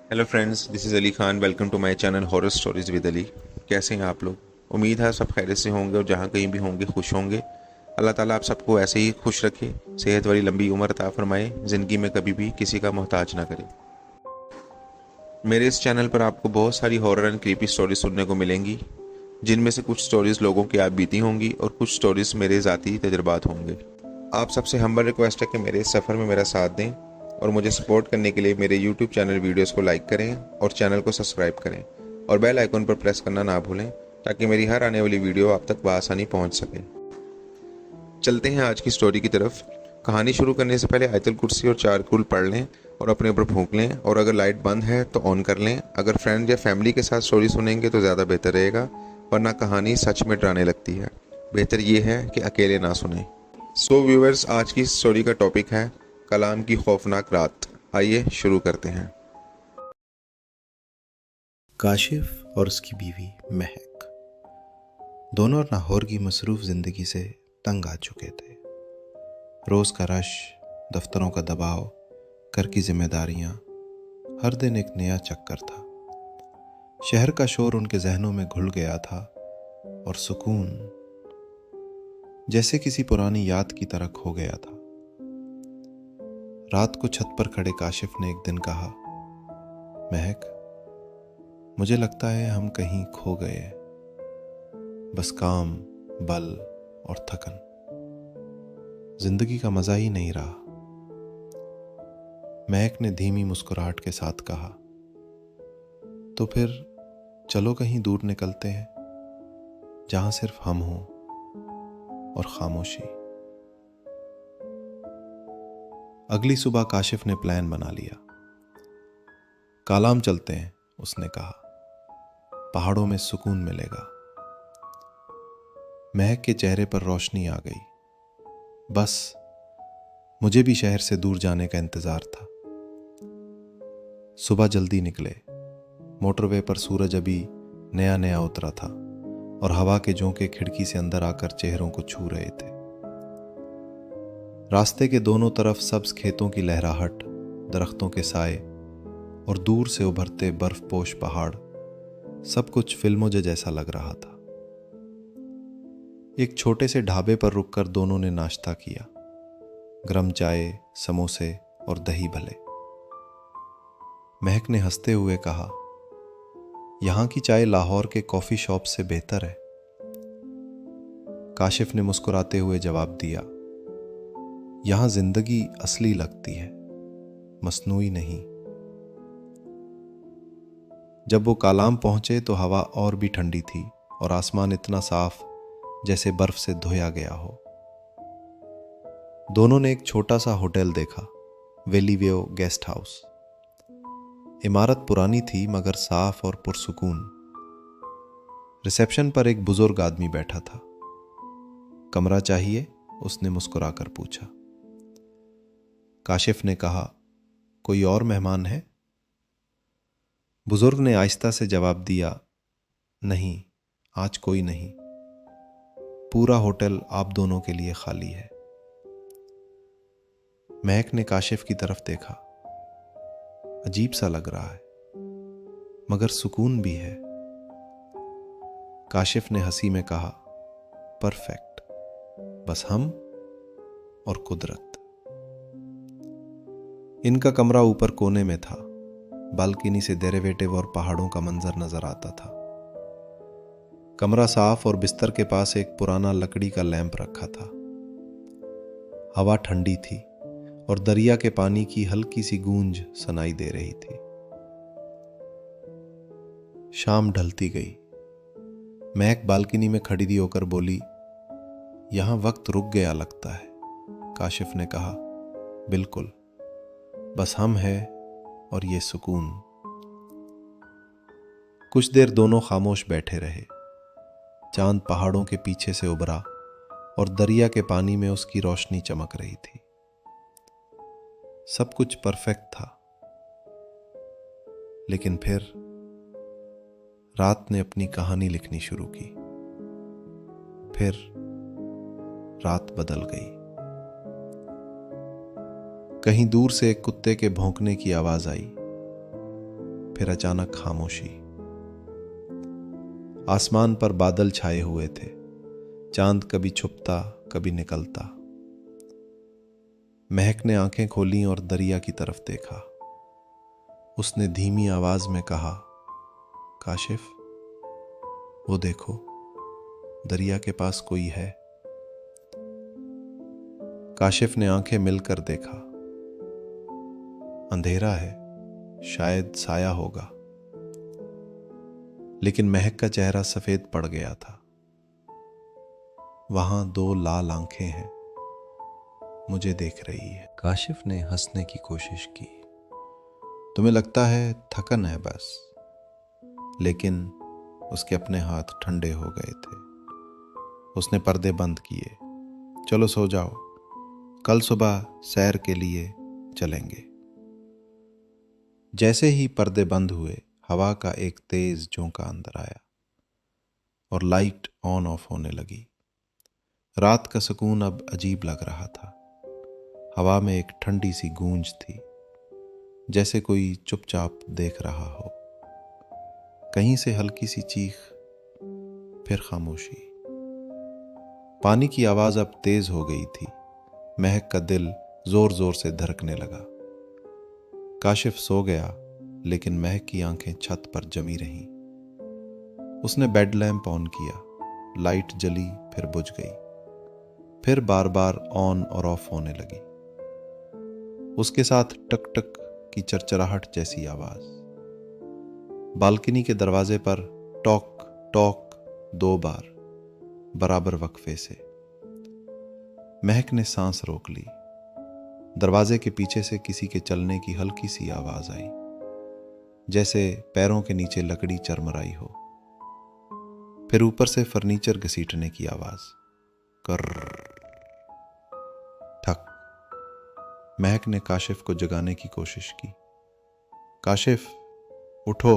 Hello friends, this is Ali Khan. Welcome to my channel horror stories with Ali. कैसे हैं आप लोग? उम्मीद है सब खैरियत से होंगे और जहाँ कहीं भी होंगे खुश होंगे। अल्लाह ताला आप सबको ऐसे ही खुश रखे, सेहत वाली लंबी उम्र अता फरमाए, ज़िंदगी में कभी भी किसी का मोहताज ना करे। मेरे इस चैनल पर आपको बहुत सारी हॉरर एंड क्रीपी स्टोरीज सुनने को मिलेंगी, जिनमें से कुछ स्टोरीज लोगों की आप बीती होंगी और कुछ स्टोरीज मेरे ज़ाती तजुर्बात होंगे। आप सबसे हम्बल रिक्वेस्ट है कि मेरे इस सफ़र में मेरा साथ दें और मुझे सपोर्ट करने के लिए मेरे यूट्यूब चैनल वीडियोस को लाइक करें और चैनल को सब्सक्राइब करें और बेल आइकन पर प्रेस करना ना भूलें, ताकि मेरी हर आने वाली वीडियो आप तक बआसानी पहुंच सके। चलते हैं आज की स्टोरी की तरफ। कहानी शुरू करने से पहले आयतुल कुर्सी और चार कुल पढ़ लें और अपने ऊपर फूंक लें, और अगर लाइट बंद है तो ऑन कर लें। अगर फ्रेंड या फैमिली के साथ स्टोरी सुनेंगे तो ज़्यादा बेहतर रहेगा, वरना कहानी सच में डराने लगती है। बेहतर ये है कि अकेले ना सुने। सो व्यूअर्स, आज की स्टोरी का टॉपिक है कलाम की खौफनाक रात। आइए शुरू करते हैं। काशिफ और उसकी बीवी महक दोनों लाहौर की मसरूफ़ ज़िंदगी से तंग आ चुके थे। रोज़ का रश, दफ्तरों का दबाव, घर की जिम्मेदारियां, हर दिन एक नया चक्कर था। शहर का शोर उनके जहनों में घुल गया था और सुकून जैसे किसी पुरानी याद की तरह खो गया था। रात को छत पर खड़े काशिफ ने एक दिन कहा, महक, मुझे लगता है हम कहीं खो गए हैं। बस काम, बल और थकन, जिंदगी का मजा ही नहीं रहा। महक ने धीमी मुस्कुराहट के साथ कहा, तो फिर चलो कहीं दूर निकलते हैं, जहां सिर्फ हम हों और खामोशी। अगली सुबह काशिफ ने प्लान बना लिया। कालाम चलते हैं, उसने कहा, पहाड़ों में सुकून मिलेगा। महक के चेहरे पर रोशनी आ गई। बस मुझे भी शहर से दूर जाने का इंतजार था। सुबह जल्दी निकले। मोटरवे पर सूरज अभी नया नया उतरा था और हवा के झोंके खिड़की से अंदर आकर चेहरों को छू रहे थे। रास्ते के दोनों तरफ सब्ज खेतों की लहराहट, दरख्तों के साए और दूर से उभरते बर्फपोश पहाड़, सब कुछ फिल्मों जैसा लग रहा था। एक छोटे से ढाबे पर रुककर दोनों ने नाश्ता किया। गरम चाय, समोसे और दही भले। महक ने हंसते हुए कहा, यहाँ की चाय लाहौर के कॉफी शॉप से बेहतर है। काशिफ ने मुस्कुराते हुए जवाब दिया, यहाँ जिंदगी असली लगती है, मसनूई नहीं। जब वो कालाम पहुंचे तो हवा और भी ठंडी थी और आसमान इतना साफ जैसे बर्फ से धोया गया हो। दोनों ने एक छोटा सा होटल देखा, वैली व्यू गेस्ट हाउस। इमारत पुरानी थी मगर साफ और पुरसुकून। रिसेप्शन पर एक बुजुर्ग आदमी बैठा था। कमरा चाहिए? उसने मुस्कुराकर पूछा। काशिफ ने कहा, कोई और मेहमान है? बुजुर्ग ने आहिस्ता से जवाब दिया, नहीं, आज कोई नहीं। पूरा होटल आप दोनों के लिए खाली है। महक ने काशिफ की तरफ देखा। अजीब सा लग रहा है, मगर सुकून भी है। काशिफ ने हंसी में कहा, परफेक्ट, बस हम और कुदरत। इनका कमरा ऊपर कोने में था। बालकनी से डेरिवेटिव और पहाड़ों का मंजर नजर आता था। कमरा साफ और बिस्तर के पास एक पुराना लकड़ी का लैंप रखा था। हवा ठंडी थी और दरिया के पानी की हल्की सी गूंज सुनाई दे रही थी। शाम ढलती गई। महक बालकनी में खड़ी होकर बोली, यहां वक्त रुक गया लगता है। काशिफ ने कहा, बिल्कुल, बस हम हैं और ये सुकून। कुछ देर दोनों खामोश बैठे रहे। चांद पहाड़ों के पीछे से उभरा और दरिया के पानी में उसकी रोशनी चमक रही थी। सब कुछ परफेक्ट था। लेकिन फिर रात ने अपनी कहानी लिखनी शुरू की। फिर रात बदल गई। कहीं दूर से एक कुत्ते के भौंकने की आवाज आई। फिर अचानक खामोशी। आसमान पर बादल छाए हुए थे, चांद कभी छुपता कभी निकलता। महक ने आंखें खोलीं और दरिया की तरफ देखा। उसने धीमी आवाज में कहा, काशिफ, वो देखो, दरिया के पास कोई है। काशिफ ने आंखें मिलकर देखा। अंधेरा है, शायद साया होगा। लेकिन महक का चेहरा सफेद पड़ गया था। वहां 2 लाल आंखें हैं, मुझे देख रही है। काशिफ ने हंसने की कोशिश की। तुम्हें लगता है थकन है बस। लेकिन उसके अपने हाथ ठंडे हो गए थे। उसने पर्दे बंद किए। चलो सो जाओ, कल सुबह सैर के लिए चलेंगे। जैसे ही पर्दे बंद हुए, हवा का एक तेज झोंका अंदर आया और लाइट ऑन ऑफ होने लगी। रात का सुकून अब अजीब लग रहा था। हवा में एक ठंडी सी गूंज थी, जैसे कोई चुपचाप देख रहा हो। कहीं से हल्की सी चीख, फिर खामोशी। पानी की आवाज अब तेज हो गई थी। महक का दिल जोर जोर से धड़कने लगा। काशिफ सो गया, लेकिन महक की आंखें छत पर जमी रहीं। उसने बेड लैंप ऑन किया। लाइट जली, फिर बुझ गई, फिर बार बार ऑन और ऑफ होने लगी। उसके साथ टक टक की चरचराहट जैसी आवाज। बालकनी के दरवाजे पर टॉक टॉक 2 बार, बराबर वक्फे से। महक ने सांस रोक ली। दरवाजे के पीछे से किसी के चलने की हल्की सी आवाज आई, जैसे पैरों के नीचे लकड़ी चरमराई हो। फिर ऊपर से फर्नीचर घसीटने की आवाज, कर्र, ठक। महक ने काशिफ को जगाने की कोशिश की। काशिफ, उठो।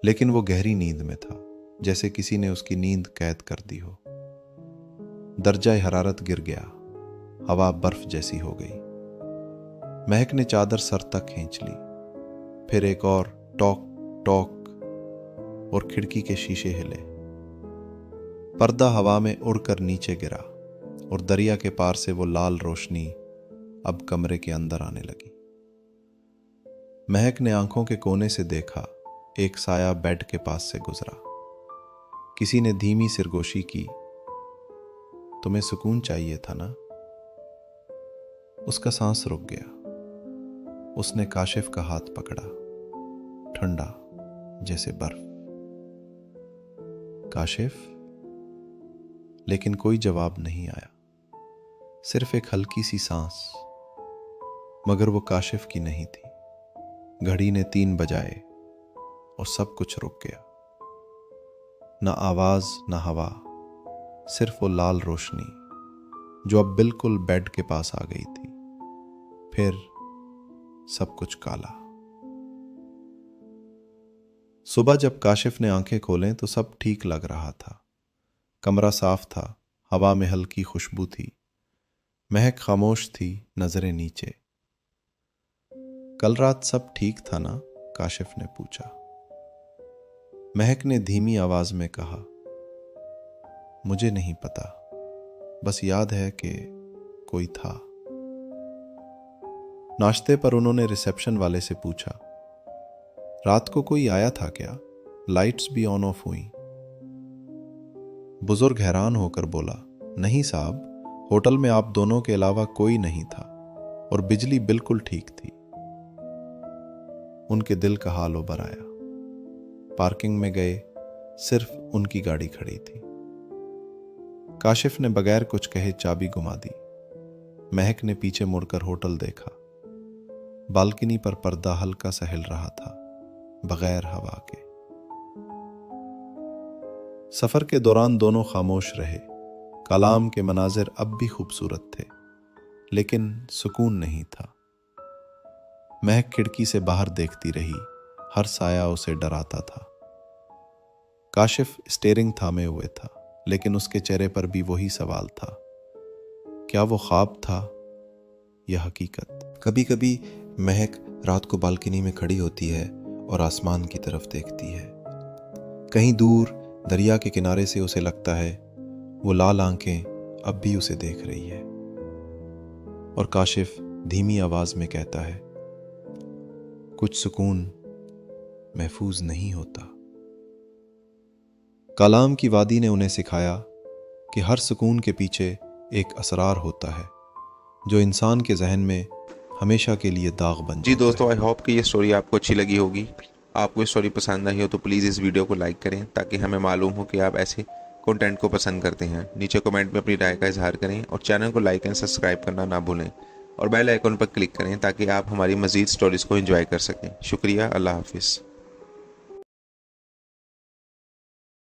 लेकिन वो गहरी नींद में था, जैसे किसी ने उसकी नींद कैद कर दी हो। दर्जा हरारत गिर गया। हवा बर्फ जैसी हो गई। महक ने चादर सर तक खींच ली। फिर एक और टॉक टॉक और खिड़की के शीशे हिले। पर्दा हवा में उड़कर नीचे गिरा और दरिया के पार से वो लाल रोशनी अब कमरे के अंदर आने लगी। महक ने आंखों के कोने से देखा, एक साया बेड के पास से गुजरा। किसी ने धीमी सिरगोशी की, तुम्हें सुकून चाहिए था ना? उसका सांस रुक गया। उसने काशिफ का हाथ पकड़ा, ठंडा जैसे बर्फ। काशिफ, लेकिन कोई जवाब नहीं आया, सिर्फ एक हल्की सी सांस। मगर वो काशिफ की नहीं थी। घड़ी ने 3 बजाए और सब कुछ रुक गया। ना आवाज, ना हवा, सिर्फ वो लाल रोशनी जो अब बिल्कुल बेड के पास आ गई थी। फिर सब कुछ काला। सुबह जब काशिफ ने आंखें खोलें तो सब ठीक लग रहा था। कमरा साफ था, हवा में हल्की खुशबू थी। महक खामोश थी, नजरें नीचे। कल रात सब ठीक था ना? काशिफ ने पूछा। महक ने धीमी आवाज में कहा, मुझे नहीं पता, बस याद है कि कोई था। नाश्ते पर उन्होंने रिसेप्शन वाले से पूछा, रात को कोई आया था क्या? लाइट्स भी ऑन ऑफ हुई। बुजुर्ग हैरान होकर बोला, नहीं साहब, होटल में आप दोनों के अलावा कोई नहीं था और बिजली बिल्कुल ठीक थी। उनके दिल का हाल उबर आया। पार्किंग में गए, सिर्फ उनकी गाड़ी खड़ी थी। काशिफ ने बगैर कुछ कहे चाबी घुमा दी। महक ने पीछे मुड़कर होटल देखा। बालकनी पर पर्दा हल्का सा हिल रहा था, बगैर हवा के। सफर के दौरान दोनों खामोश रहे। कलाम के मनाजिर अब भी खूबसूरत थे, लेकिन सुकून नहीं था। महक खिड़की से बाहर देखती रही, हर साया उसे डराता था। काशिफ स्टीयरिंग थामे हुए था, लेकिन उसके चेहरे पर भी वही सवाल था, क्या वो ख्वाब था या हकीकत? कभी कभी महक रात को बालकनी में खड़ी होती है और आसमान की तरफ देखती है। कहीं दूर दरिया के किनारे से उसे लगता है वो लाल आंखें अब भी उसे देख रही है। और काशिफ धीमी आवाज में कहता है, कुछ सुकून महफूज नहीं होता। कालाम की वादी ने उन्हें सिखाया कि हर सुकून के पीछे एक असरार होता है जो इंसान के जहन में हमेशा के लिए दाग बन जाता है। जी दोस्तों, आई होप कि ये स्टोरी आपको अच्छी लगी होगी। आपको ये स्टोरी पसंद आई हो तो प्लीज़ इस वीडियो को लाइक करें ताकि हमें मालूम हो कि आप ऐसे कंटेंट को पसंद करते हैं। नीचे कमेंट में अपनी राय का इजहार करें और चैनल को लाइक एंड सब्सक्राइब करना ना भूलें और बेल आइकन पर क्लिक करें ताकि आप हमारी मज़ीद स्टोरीज़ को एंजॉय कर सकें। शुक्रिया, अल्लाह हाफिज़।